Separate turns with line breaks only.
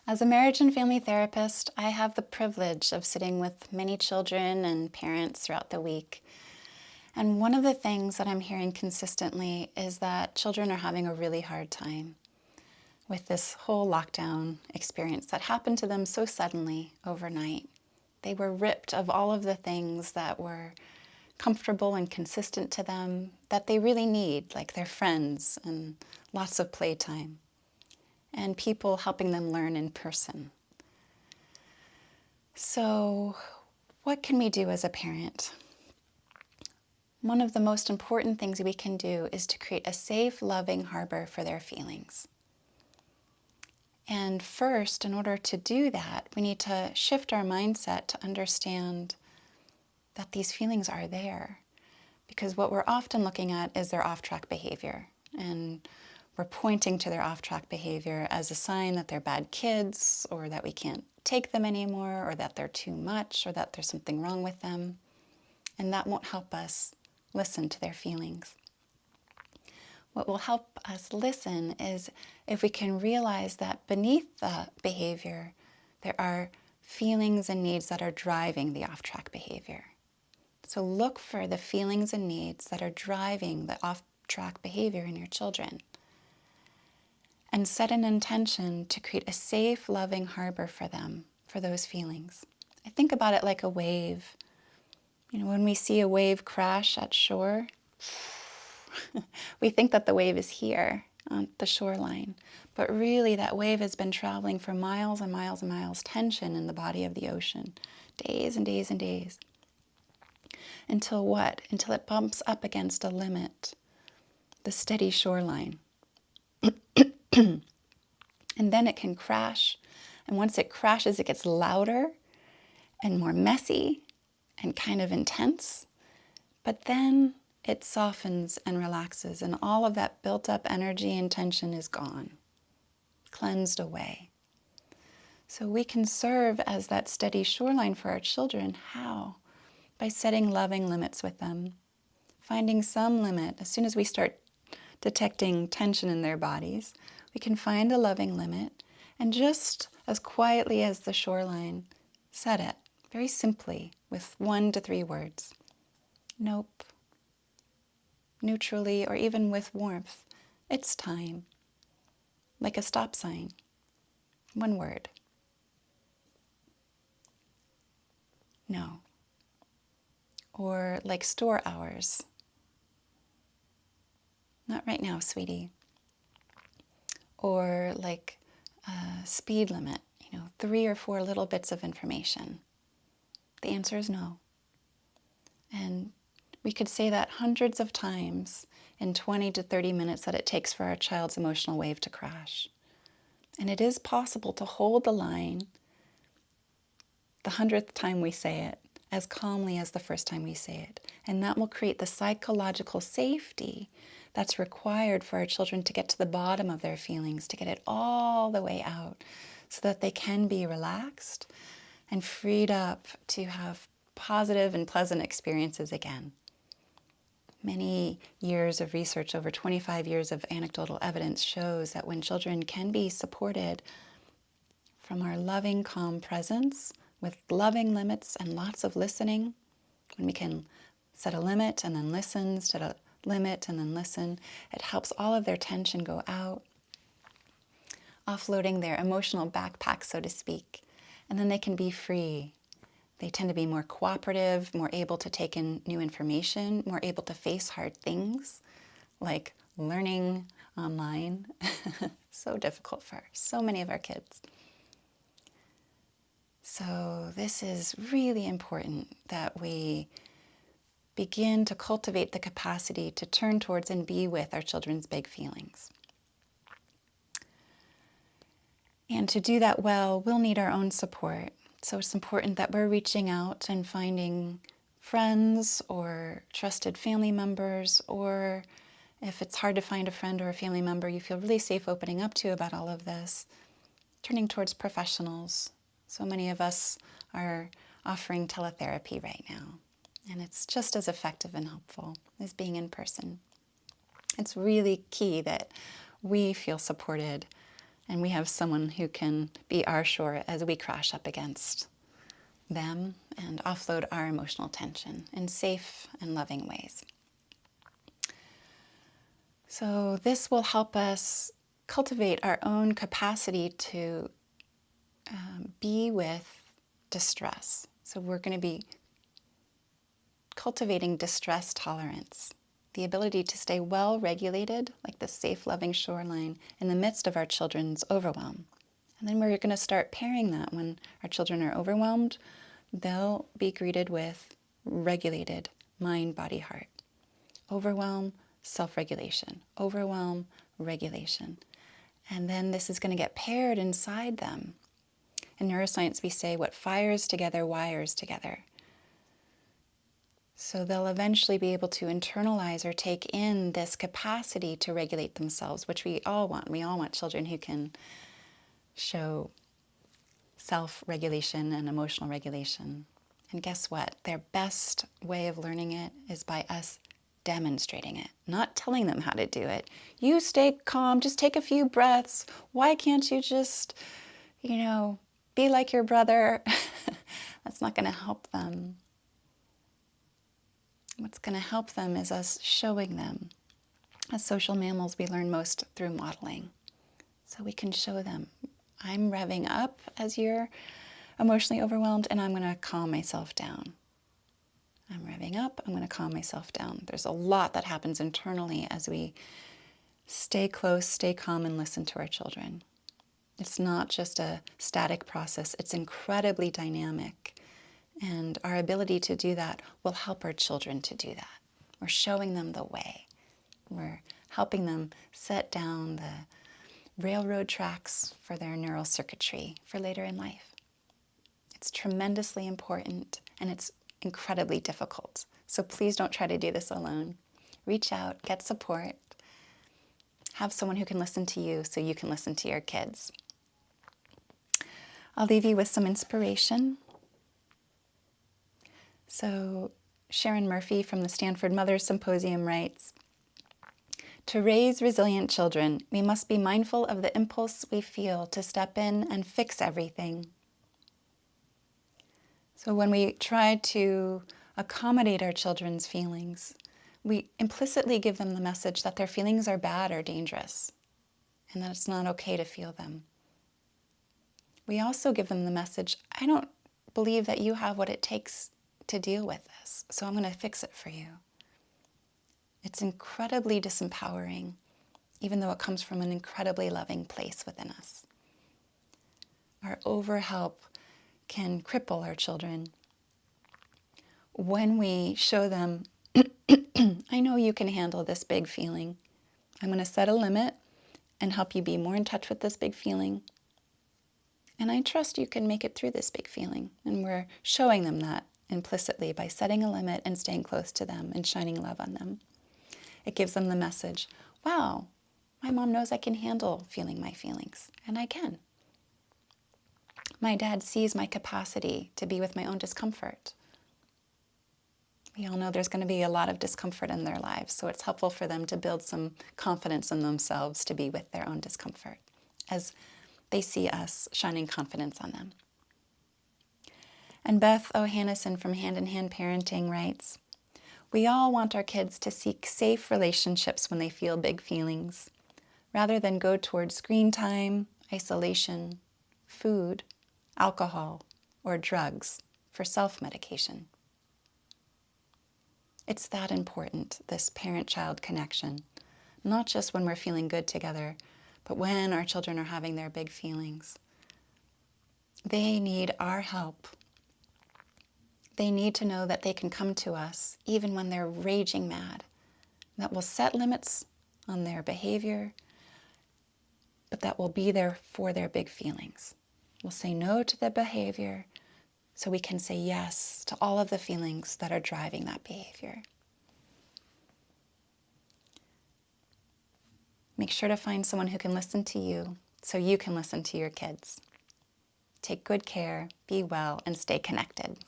As a marriage and family therapist, I have the privilege of sitting with many children and parents throughout the week. And one of the things that I'm hearing consistently is that children are having a really hard time with this whole lockdown experience that happened to them so suddenly overnight. They were ripped of all of the things that were comfortable and consistent to them that they really need, like their friends and lots of playtime, and people helping them learn in person. So, what can we do as a parent? One of the most important things we can do is to create a safe, loving harbor for their feelings. And first, in order to do that, we need to shift our mindset to understand that these feelings are there. Because what we're often looking at is their off-track behavior. And we're pointing to their off-track behavior as a sign that they're bad kids, or that we can't take them anymore, or that they're too much, or that there's something wrong with them. And that won't help us listen to their feelings. What will help us listen is if we can realize that beneath the behavior, there are feelings and needs that are driving the off-track behavior. So look for the feelings and needs that are driving the off-track behavior in your children. And set an intention to create a safe, loving harbor for them, for those feelings. I think about it like a wave. You know, when we see a wave crash at shore, we think that the wave is here on the shoreline. But really, that wave has been traveling for miles and miles and miles, tension in the body of the ocean, days and days and days. Until what? Until it bumps up against a limit, the steady shoreline. And then it can crash. And once it crashes, it gets louder and more messy and kind of intense. But then it softens and relaxes, and all of that built up energy and tension is gone, cleansed away. So we can serve as that steady shoreline for our children. How? By setting loving limits with them, finding some limit. As soon as we start detecting tension in their bodies, we can find a loving limit, and just as quietly as the shoreline, set it very simply with 1 to 3 words. Nope. Neutrally, or even with warmth. It's time. Like a stop sign. 1 word. No. Or like store hours. Not right now, sweetie. Or like a speed limit, 3 or 4 little bits of information. The answer is no. And we could say that hundreds of times in 20 to 30 minutes that it takes for our child's emotional wave to crash. And it is possible to hold the line the 100th time we say it, as calmly as the first time we say it. And that will create the psychological safety that's required for our children to get to the bottom of their feelings, to get it all the way out, so that they can be relaxed and freed up to have positive and pleasant experiences again. Many years of research, over 25 years of anecdotal evidence, shows that when children can be supported from our loving, calm presence, with loving limits and lots of listening, when we can set a limit and then listen, set a limit and then listen, it helps all of their tension go out, offloading their emotional backpack, so to speak, and then they can be free. They tend to be more cooperative, more able to take in new information, more able to face hard things, like learning online. So difficult for so many of our kids. So this is really important that we begin to cultivate the capacity to turn towards and be with our children's big feelings. And to do that well, we'll need our own support. So it's important that we're reaching out and finding friends or trusted family members, or if it's hard to find a friend or a family member you feel really safe opening up to about all of this, turning towards professionals. So many of us are offering teletherapy right now, and it's just as effective and helpful as being in person. It's really key that we feel supported And we have someone who can be our shore as we crash up against them and offload our emotional tension in safe and loving ways. So this will help us cultivate our own capacity to be with distress. So we're going to be cultivating distress tolerance, the ability to stay well regulated, like the safe, loving shoreline, in the midst of our children's overwhelm. And then we're going to start pairing that when our children are overwhelmed, they'll be greeted with regulated mind, body, heart. Overwhelm, self-regulation. Overwhelm, regulation. And then this is going to get paired inside them. In neuroscience, we say what fires together wires together. So they'll eventually be able to internalize or take in this capacity to regulate themselves, which we all want. We all want children who can show self-regulation and emotional regulation. And guess what? Their best way of learning it is by us demonstrating it, not telling them how to do it. You stay calm, just take a few breaths. Why can't you just, be like your brother? That's not going to help them. What's going to help them is us showing them. As social mammals, we learn most through modeling. So we can show them, I'm revving up as you're emotionally overwhelmed, and I'm going to calm myself down. I'm revving up, I'm going to calm myself down. There's a lot that happens internally as we stay close, stay calm, and listen to our children. It's not just a static process, it's incredibly dynamic. And our ability to do that will help our children to do that. We're showing them the way. We're helping them set down the railroad tracks for their neural circuitry for later in life. It's tremendously important, and it's incredibly difficult. So please don't try to do this alone. Reach out, get support, have someone who can listen to you so you can listen to your kids. I'll leave you with some inspiration. So Sharon Murphy from the Stanford Mothers Symposium writes, "To raise resilient children, we must be mindful of the impulse we feel to step in and fix everything." So when we try to accommodate our children's feelings, we implicitly give them the message that their feelings are bad or dangerous, and that it's not okay to feel them. We also give them the message, I don't believe that you have what it takes to deal with this, so I'm going to fix it for you. It's incredibly disempowering, even though it comes from an incredibly loving place within us. Our overhelp can cripple our children. When we show them, I know you can handle this big feeling. I'm going to set a limit and help you be more in touch with this big feeling. And I trust you can make it through this big feeling. And we're showing them that implicitly by setting a limit and staying close to them and shining love on them. It gives them the message, wow, my mom knows I can handle feeling my feelings, and I can. My dad sees my capacity to be with my own discomfort. We all know there's going to be a lot of discomfort in their lives, so it's helpful for them to build some confidence in themselves to be with their own discomfort as they see us shining confidence on them. And Beth O'Hannison from Hand in Hand Parenting writes, "We all want our kids to seek safe relationships when they feel big feelings, rather than go towards screen time, isolation, food, alcohol, or drugs for self-medication." It's that important, this parent-child connection, not just when we're feeling good together, but when our children are having their big feelings. They need our help. They need to know that they can come to us even when they're raging mad, that we'll set limits on their behavior, but that we'll be there for their big feelings. We'll say no to the behavior so we can say yes to all of the feelings that are driving that behavior. Make sure to find someone who can listen to you so you can listen to your kids. Take good care, be well, and stay connected.